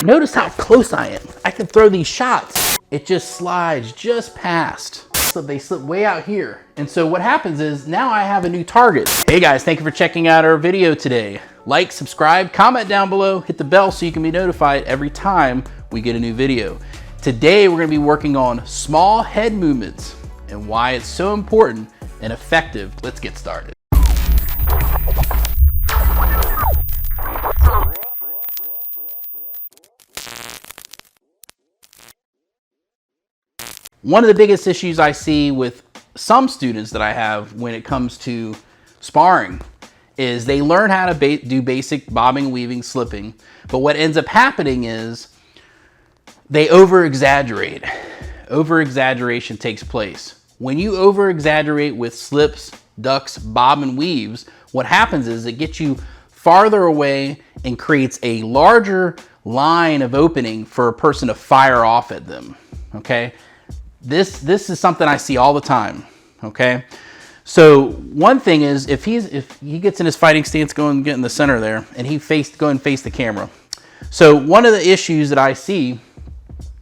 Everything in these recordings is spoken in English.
Notice how close I am. I can throw these shots. It just slides just past. So they slip way out here. And so what happens is now I have a new target. Hey guys, thank you for checking out our video today. Like, subscribe, comment down below, hit the bell so you can be notified every time we get a new video. Today we're gonna be working on small head movements and why it's so important and effective. Let's get started. One of the biggest issues I see with some students that I have when it comes to sparring is they learn how to do basic bobbing, weaving, slipping, but what ends up happening is they over-exaggerate. Over-exaggeration takes place. When you over-exaggerate with slips, ducks, bob and weaves, what happens is it gets you farther away and creates a larger line of opening for a person to fire off at them, okay? This is something I see all the time, okay? So one thing is if he gets in his fighting stance, go and get in the center there, and go and face the camera. So one of the issues that I see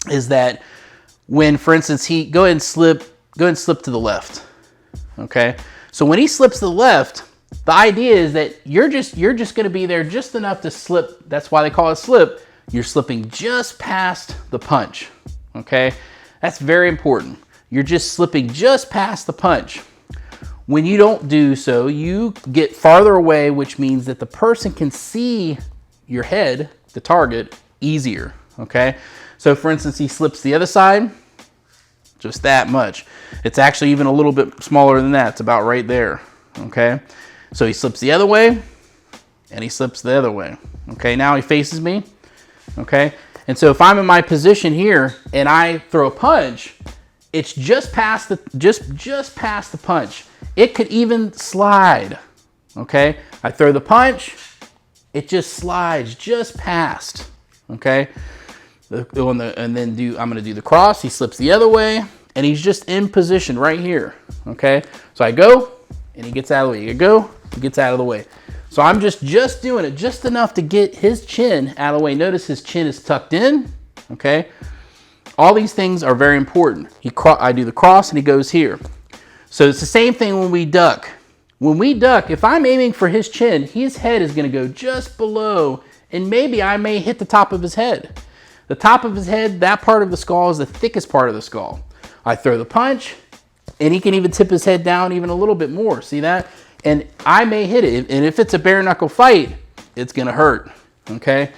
is that when, for instance, go ahead and slip to the left, okay? So when he slips to the left, the idea is that you're just going to be there just enough to slip. That's why they call it slip. You're slipping just past the punch, okay? That's very important. You're just slipping just past the punch. When you don't do so, you get farther away, which means that the person can see your head, the target, easier, okay? So for instance, he slips the other side, just that much. It's actually even a little bit smaller than that. It's about right there, okay? So he slips the other way, and he slips the other way, okay? Now he faces me, okay? And so if I'm in my position here and I throw a punch, it's just past the punch. It could even slide, okay? I throw the punch, it just slides just past, okay? I'm gonna do the cross, he slips the other way, and he's just in position right here, okay? So I go, and he gets out of the way. You go, he gets out of the way. So I'm just doing it just enough to get his chin out of the way. Notice his chin is tucked in, okay? All these things are very important. I do the cross and he goes here. So it's the same thing when we duck. When we duck, if I'm aiming for his chin, his head is gonna go just below, and maybe I may hit the top of his head. The top of his head, that part of the skull is the thickest part of the skull. I throw the punch, and he can even tip his head down even a little bit more. See that? And I may hit it, and if it's a bare knuckle fight, it's gonna hurt, okay?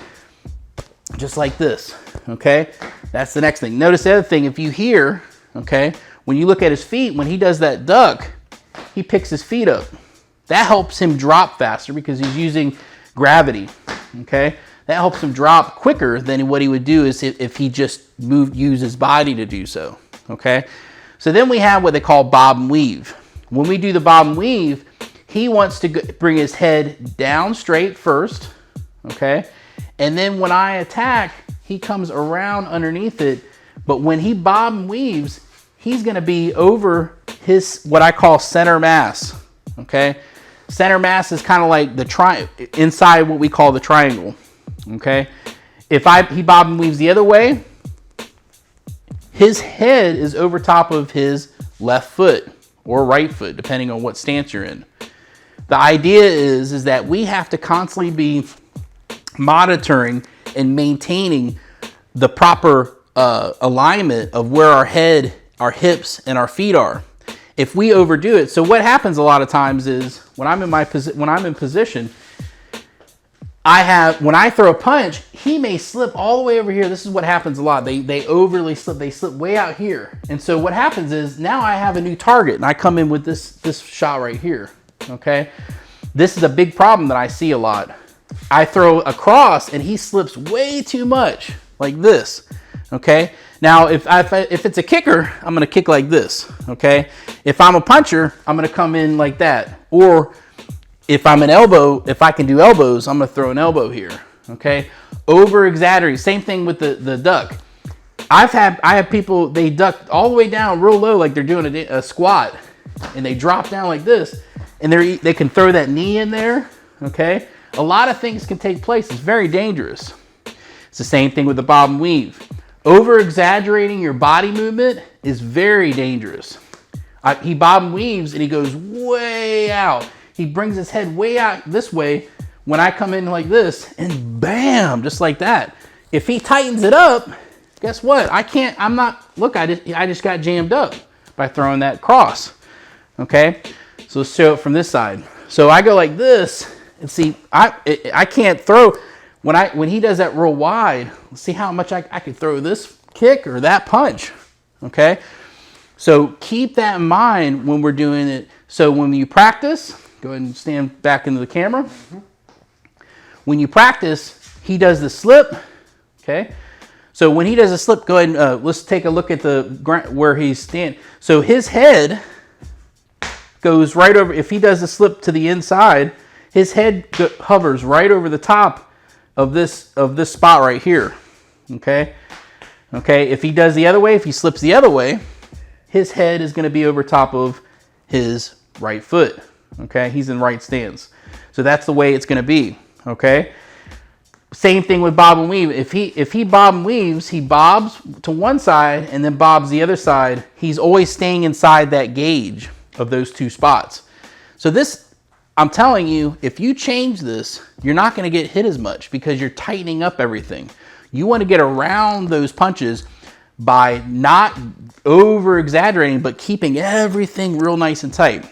Just like this, okay? That's the next thing. Notice the other thing, if you hear, okay, when you look at his feet, when he does that duck, he picks his feet up. That helps him drop faster because he's using gravity, okay? That helps him drop quicker than what he would do is if he just use his body to do so, okay? So then we have what they call bob and weave. When we do the bob and weave, he wants to bring his head down straight first, okay? And then when I attack, he comes around underneath it. But when he bob and weaves, he's gonna be over his, what I call center mass, okay? Center mass is kind of like the inside what we call the triangle, okay? If he bob and weaves the other way, his head is over top of his left foot or right foot, depending on what stance you're in. The idea is that we have to constantly be monitoring and maintaining the proper alignment of where our head, our hips, and our feet are. If we overdo it, so what happens a lot of times is when I'm in position, when I throw a punch, he may slip all the way over here. This is what happens a lot. They overly slip. They slip way out here. And so what happens is now I have a new target, and I come in with this shot right here. Okay, this is a big problem that I see a lot. I throw a cross and he slips way too much, like this. Okay, now if it's a kicker, I'm gonna kick like this. Okay, if I'm a puncher, I'm gonna come in like that. Or if I'm an elbow, if I can do elbows, I'm gonna throw an elbow here. Okay, over exaggerate. Same thing with the duck. I have people, they duck all the way down real low like they're doing a squat, and they drop down like this. And they can throw that knee in there, okay? A lot of things can take place. It's very dangerous. It's the same thing with the bob and weave. Over exaggerating your body movement is very dangerous. He bob and weaves and he goes way out. He brings his head way out this way when I come in like this, and bam, just like that. If he tightens it up, guess what? I just got jammed up by throwing that cross, okay? So let's show it from this side. So I go like this, and see, I can't throw, when he does that real wide, let's see how much I could throw this kick or that punch, okay? So keep that in mind when we're doing it. So when you practice, go ahead and stand back into the camera. When you practice, he does the slip, okay? So when he does a slip, go ahead and let's take a look at the where he's standing. So his head goes right over, if he does the slip to the inside, his head hovers right over the top of this spot right here, okay? Okay, if he does the other way, if he slips the other way, his head is going to be over top of his right foot, okay? He's in right stance. So that's the way it's going to be, okay? Same thing with bob and weave. If he bob and weaves, he bobs to one side and then bobs the other side. He's always staying inside that gauge of those two spots. So this, I'm telling you, if you change this, you're not going to get hit as much because you're tightening up everything. You want to get around those punches by not over exaggerating, but keeping everything real nice and tight.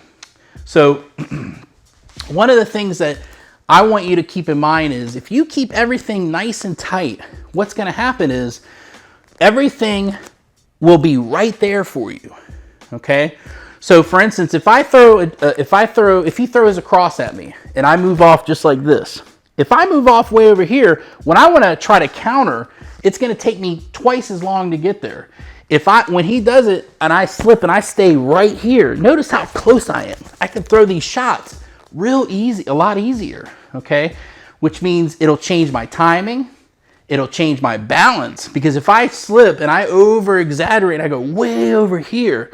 So one of the things that I want you to keep in mind is if you keep everything nice and tight, what's going to happen is everything will be right there for you. Okay. So for instance, if he throws a cross at me and I move off just like this, if I move off way over here, when I want to try to counter, it's going to take me twice as long to get there. When he does it and I slip and I stay right here, notice how close I am. I can throw these shots real easy, a lot easier, okay? Which means it'll change my timing, it'll change my balance, because if I slip and I over exaggerate, I go way over here,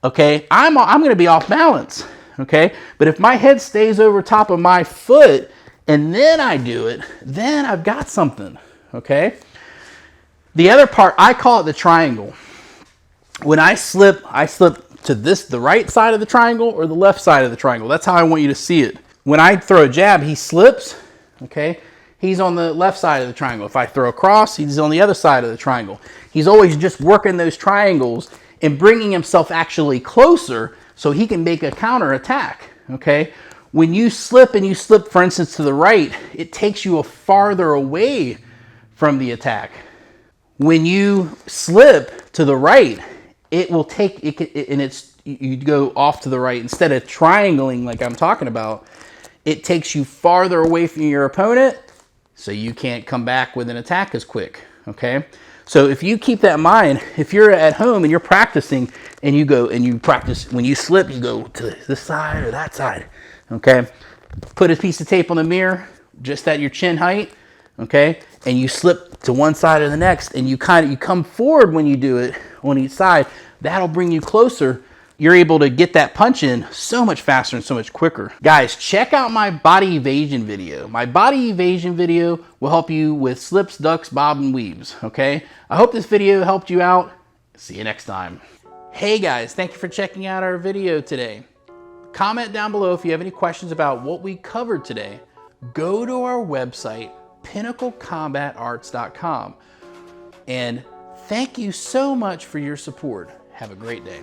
okay, I'm gonna be off balance, okay? But if my head stays over top of my foot and then I do it, then I've got something, okay? The other part, I call it the triangle. When I slip to the right side of the triangle or the left side of the triangle. That's how I want you to see it. When I throw a jab, he slips, okay? He's on the left side of the triangle. If I throw a cross, he's on the other side of the triangle. He's always just working those triangles and bringing himself actually closer so he can make a counter attack, okay? When you slip and you slip, for instance, to the right, it takes you farther away from the attack. When you slip to the right, it will take it, and you go off to the right instead of triangling like I'm talking about. It takes you farther away from your opponent, so you can't come back with an attack as quick. Okay, so if you keep that in mind, if you're at home and you're practicing, and you go and you practice when you slip, you go to this side or that side. Okay, put a piece of tape on the mirror just at your chin height. Okay, and you slip to one side or the next, and you come forward when you do it on each side. That'll bring you closer. You're able to get that punch in so much faster and so much quicker. Guys, check out my body evasion video. My body evasion video will help you with slips, ducks, bob, and weaves, okay? I hope this video helped you out. See you next time. Hey guys, thank you for checking out our video today. Comment down below if you have any questions about what we covered today. Go to our website, pinnaclecombatarts.com. And thank you so much for your support. Have a great day.